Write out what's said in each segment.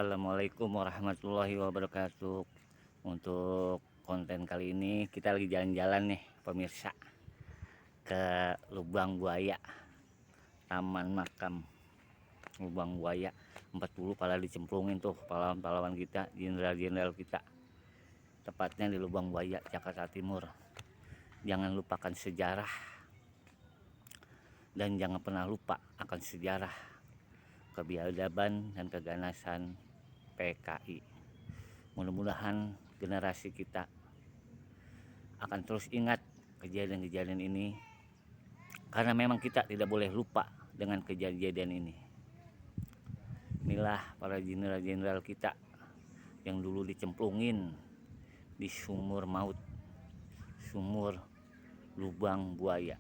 Assalamualaikum warahmatullahi wabarakatuh. Untuk konten kali ini kita lagi jalan-jalan nih pemirsa, ke Lubang Buaya, Taman Makam Lubang Buaya 40 pada dicemplungin tuh pahlawan-pahlawan kita, jenderal-jenderal kita. Tepatnya di Lubang Buaya, Jakarta Timur. Jangan lupakan sejarah dan jangan pernah lupa akan sejarah, kebiadaban dan keganasan PKI. Mudah-mudahan generasi kita akan terus ingat kejadian-kejadian ini, karena memang kita tidak boleh lupa dengan kejadian ini. Inilah para jenderal-jenderal kita yang dulu dicemplungin di sumur maut, sumur Lubang Buaya.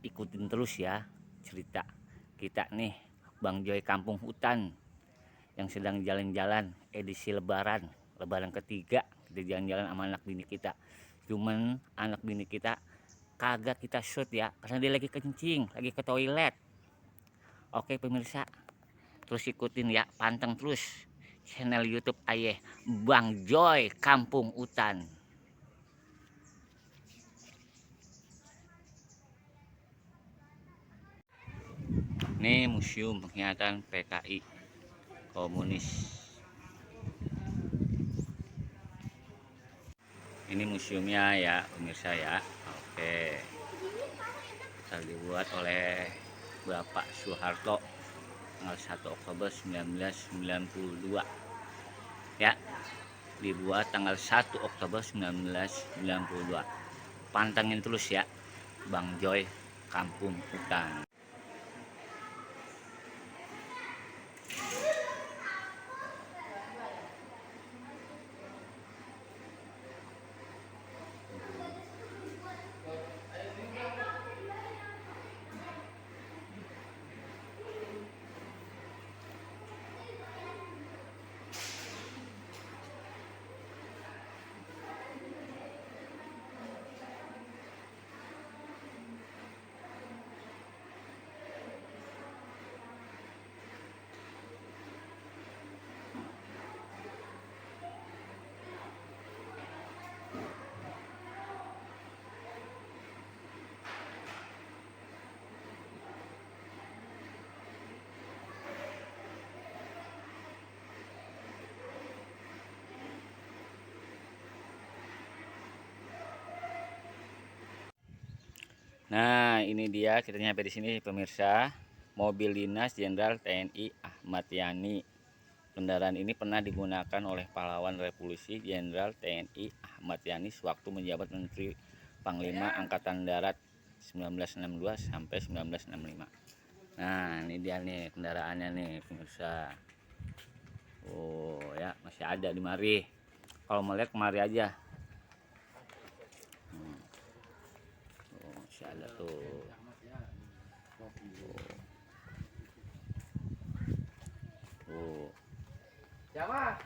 Ikutin terus ya cerita kita nih, Bang Joy Kampung Hutan, yang sedang jalan-jalan edisi lebaran ketiga. Kita jalan-jalan sama anak bini kita, cuman anak bini kita kagak kita shoot ya, karena dia lagi kencing, lagi ke toilet. Oke pemirsa, terus ikutin ya, panteng terus channel YouTube ayah Bang Joy Kampung Hutan. Ini museum pengkhianatan PKI komunis. Ini museumnya ya pemirsa ya. Oke, dibuat oleh Bapak Soeharto tanggal 1 Oktober 1992 ya. Dibuat tanggal 1 Oktober 1992. Pantengin terus ya Bang Joy Kampung Hutan. Nah, ini dia kita nyampe di sini pemirsa. Mobil dinas Jenderal TNI Ahmad Yani. Kendaraan ini pernah digunakan oleh pahlawan revolusi Jenderal TNI Ahmad Yani sewaktu menjabat Menteri Panglima Angkatan Darat 1962 sampai 1965. Nah, ini dia nih kendaraannya nih pemirsa. Oh ya, masih ada di mari. Kalau mau lihat kemari aja. Masih ada tuh. Jama,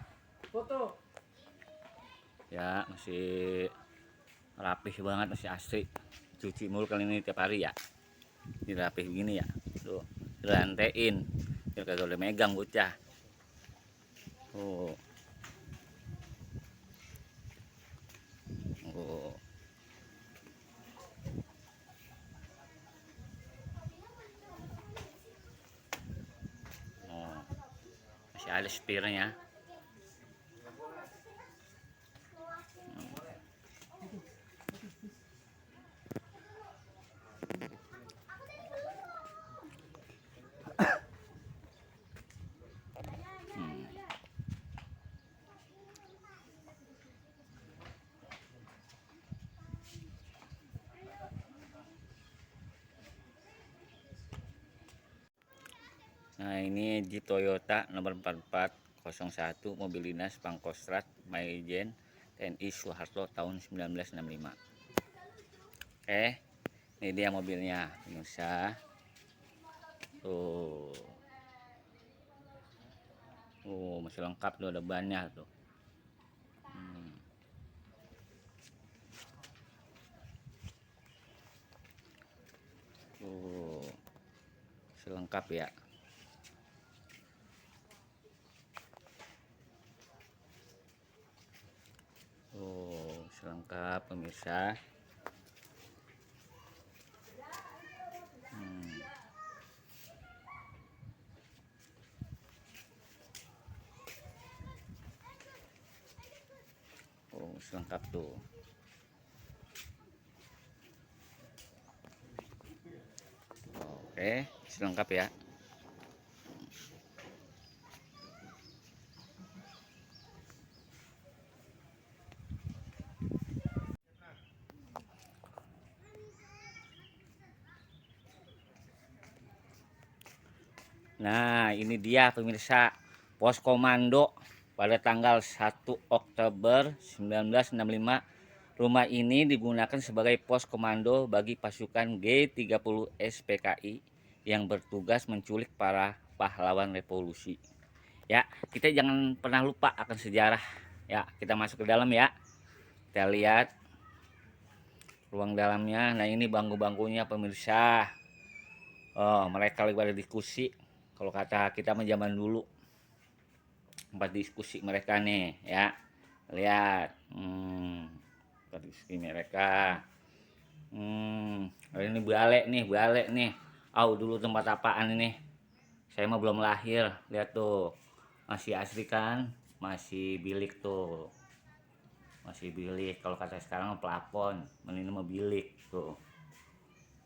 foto. Ya masih rapih banget, masih asri. Cuci mulu kali ini tiap hari ya. Ini rapih begini ya. Tuh, dirantein. Biar kagak boleh megang bocah. Oh. Oh. Oh. Masih ada setirnya. Nah, ini Jeep Toyota nomor 4401 mobil dinas Pangkostrat Maijen TNI Soeharto tahun 1965. Ini dia mobilnya pemirsa. Tuh. Masih lengkap tuh, ada bannya tuh. Masih lengkap ya. lengkap pemirsa. Oh, lengkap tuh. Oke, lengkap ya. Nah, ini dia pemirsa, pos komando pada tanggal 1 Oktober 1965. Rumah ini digunakan sebagai pos komando bagi pasukan G30 SPKI yang bertugas menculik para pahlawan revolusi. Ya, kita jangan pernah lupa akan sejarah. Ya, kita masuk ke dalam ya. Kita lihat ruang dalamnya. Nah, ini bangku-bangkunya pemirsa. Oh, mereka lagi pada diskusi. Kalau kata kita mah zaman dulu, tempat diskusi mereka nih ya. Lihat, tempat diskusi mereka. Ini balik nih. Dulu tempat apaan ini? Saya mah belum lahir. Lihat tuh, masih asri kan? Masih bilik tuh. Masih bilik. Kalau kata sekarang plafon, ini mah bilik tuh.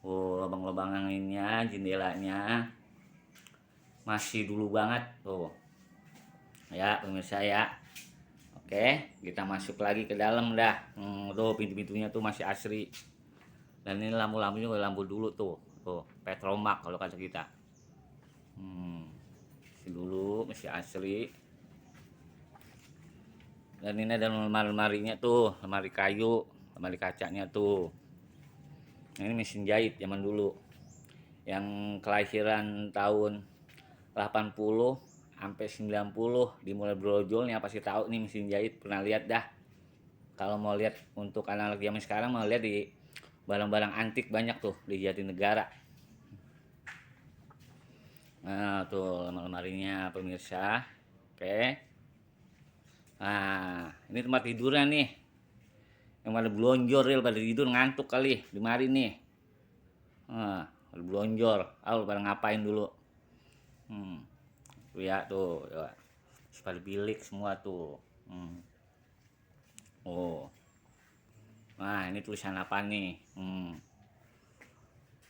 Lubang-lubangan ininya, jendelanya masih dulu banget tuh ya pemirsa ya. Oke, kita masuk lagi ke dalam dah. Tuh pintu-pintunya tuh masih asri. Dan ini lampu-lampunya lampu dulu tuh petromak kalau kata kita. Masih dulu, masih asri. Dan ini ada lemari-lemarinya tuh, lemari kayu, lemari kacanya tuh. Ini mesin jahit zaman dulu yang kelahiran tahun 80 sampai 90 dimulai brojol nih, pasti tahu nih mesin jahit, pernah lihat dah. Kalau mau lihat untuk anak-anak zaman sekarang mau lihat di barang-barang antik banyak tuh di Jatinegara. Nah, tuh lemarinya pemirsa. Oke. Nah, ini tempat tidurnya nih. Yang pada belonjor pada tidur ngantuk kali di mari nih. Nah, pada belonjor. Pada ngapain dulu? Tuh ya tuh ya. Pada bilik semua tuh. Nah, ini tulisan apa nih?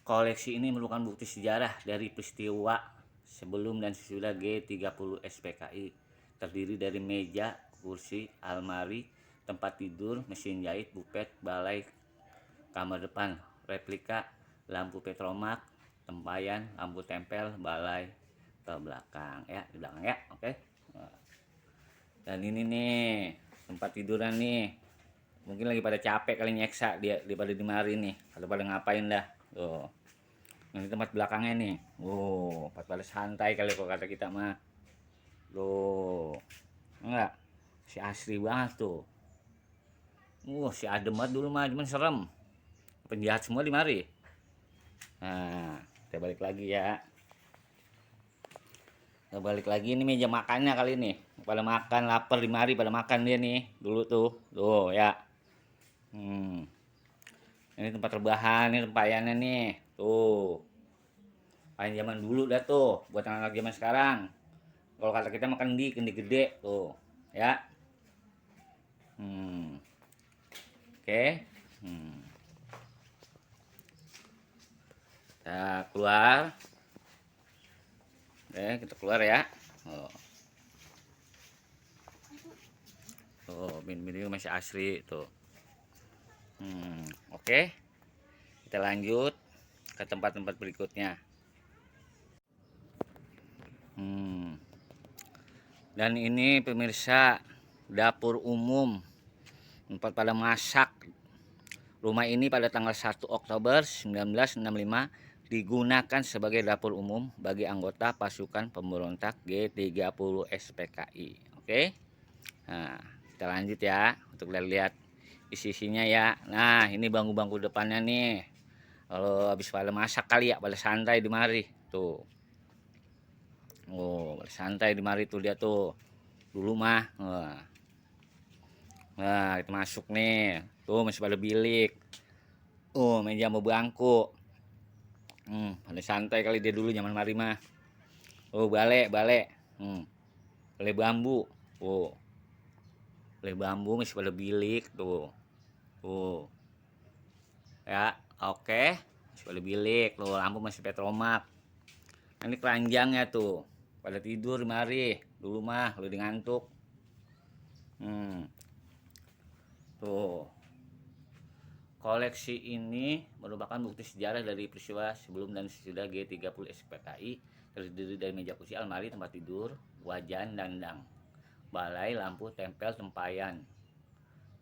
Koleksi ini merupakan bukti sejarah dari peristiwa sebelum dan sesudah G30 SPKI. Terdiri dari meja, kursi, almari, tempat tidur, mesin jahit, bufet, balai, kamar depan, replika, lampu petromak, tempayan, lampu tempel, balai ke belakang ya, di belakang ya. Oke. Dan ini nih tempat tiduran nih. Mungkin lagi pada capek kali nyeksa dia pada di mari nih, atau pada ngapain dah. Tuh. Ini tempat belakangnya nih. Pada santai kali kalau kata kita mah. Tuh. Enggak. Si asri banget tuh. Si adem banget dulu mah, cuman serem. Penjahat semua di mari. Nah, kita balik lagi ya. Kita balik lagi, ini meja makannya kali ini. Pada makan, lapar di mari, pada makan dia nih. Dulu tuh. Tuh ya. Ini tempat rebahan, ini tempayannya nih. Tuh. Paling zaman dulu dah tuh, buat anak-anak zaman sekarang. Kalau kata kita makan kendi gede tuh, ya. Oke. Kita keluar. Oke, kita keluar ya. Tuh, ini masih asri tuh. Oke. Kita lanjut ke tempat-tempat berikutnya. Dan ini pemirsa, dapur umum tempat pada masak. Rumah ini pada tanggal 1 Oktober 1965 digunakan sebagai dapur umum bagi anggota pasukan pemberontak G30 SPKI. Oke. Nah, kita lanjut ya untuk lihat isi-isinya ya. Nah, ini bangku-bangku depannya nih. Kalau habis pada masak kali ya, pada santai di mari tuh. Santai di mari tuh dia tuh dulu mah. Nah, kita masuk nih. Tuh masih pada bilik. Meja sama bangku. Pada santai kali dia dulu zaman mari mah. Balik, balik. Oleh bambu. Oleh bambu masih pada bilik tuh. Ya, oke. Masih pada bilik tuh, lampu masih petromak. Nah, ini keranjangnya tuh. Pada tidur mari. Dulu mah lu ngantuk. Tuh. Koleksi ini merupakan bukti sejarah dari peristiwa sebelum dan sesudah G30 SPKI, terdiri dari meja kursi, almari, tempat tidur, wajan, dandang, balai, lampu, tempel, tempayan,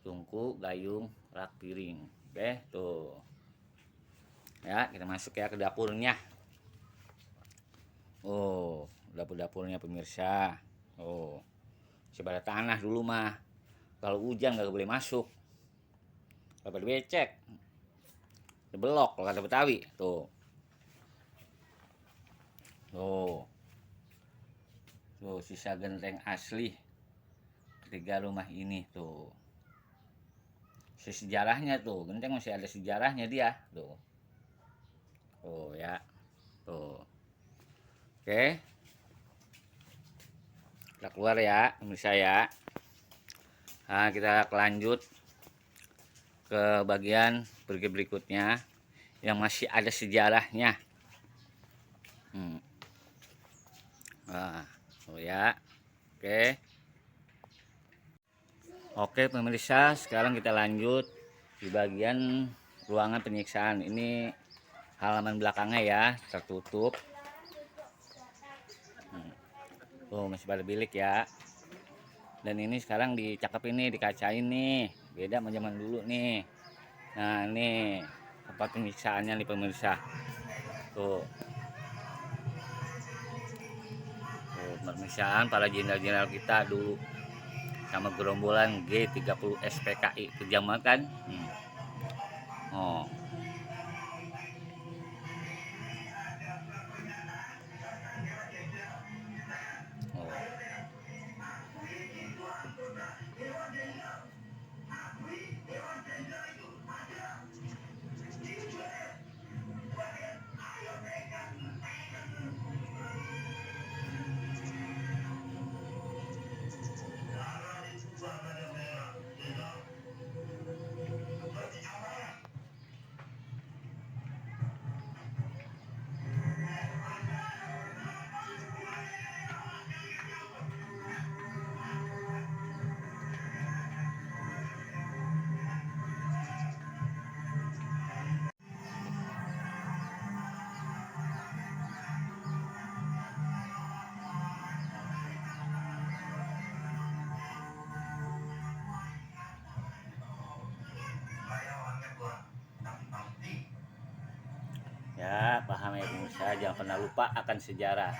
tungku, gayung, rak piring. Oke, tuh. Ya, kita masuk ya ke dapurnya. Dapur-dapurnya pemirsa. Sebagai tanah dulu mah. Kalau hujan nggak boleh masuk. Kalau becek, belok kalau kata Betawi. Tuh. Tuh sisa genteng asli ketiga rumah ini tuh. Sejarahnya tuh, genteng masih ada sejarahnya dia tuh. Ya. Tuh. Oke. Kita keluar ya, pemirsa ya. Nah, kita lanjut ke bagian berikutnya yang masih ada sejarahnya. Ya. Oke. Oke pemirsa, sekarang kita lanjut di bagian ruangan penyiksaan. Ini halaman belakangnya ya, tertutup. Masih pada bilik ya. Dan ini sekarang dicakep ini, dikacain nih. Beda sama zaman dulu nih. Nah, ini tempat penyiksaannya nih pemirsa. Tuh. Pemeriksaan para jenderal-jenderal kita dulu sama gerombolan G30 SPKI, kejam banget kan? Oh. Ya, paham ya pemirsa, jangan pernah lupa akan sejarah.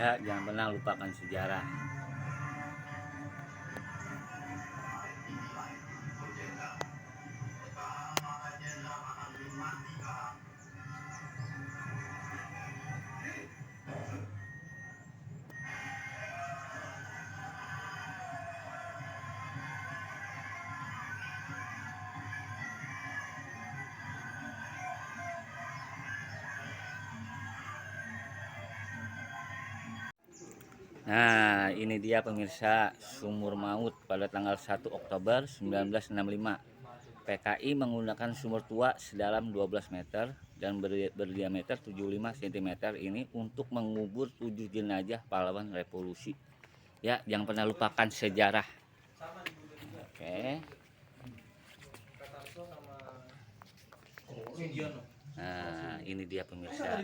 Ya, jangan pernah lupakan sejarah. Nah, ini dia pemirsa sumur maut pada tanggal 1 Oktober 1965. PKI menggunakan sumur tua sedalam 12 meter dan berdiameter 75 cm ini untuk mengubur 7 jenazah pahlawan revolusi. Ya, jangan pernah lupakan sejarah. Oke. Nah, ini dia pemirsa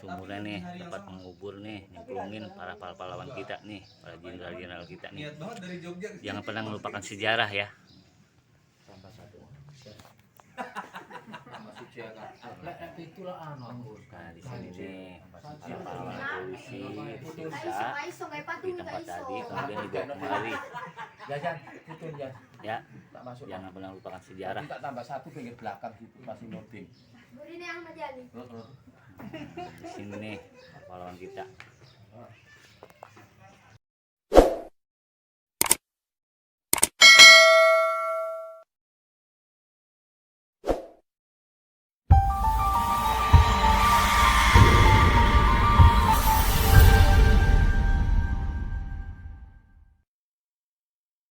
sumurnya nih, tempat mengubur nih, nyemplungin para pahlawan kita nih, para jenderal-jenderal kita nih. Jangan pernah melupakan sejarah ya. Nah, di sini nih para pahlawan revolusi disiksa di tempat tadi, kemudian dibawa kemari. Ya, jangan pernah lupakan sejarah. Tak tambah satu pinggir belakang gitu masih loading. Ini yang menjadi. Di sini nih pahlawan kita.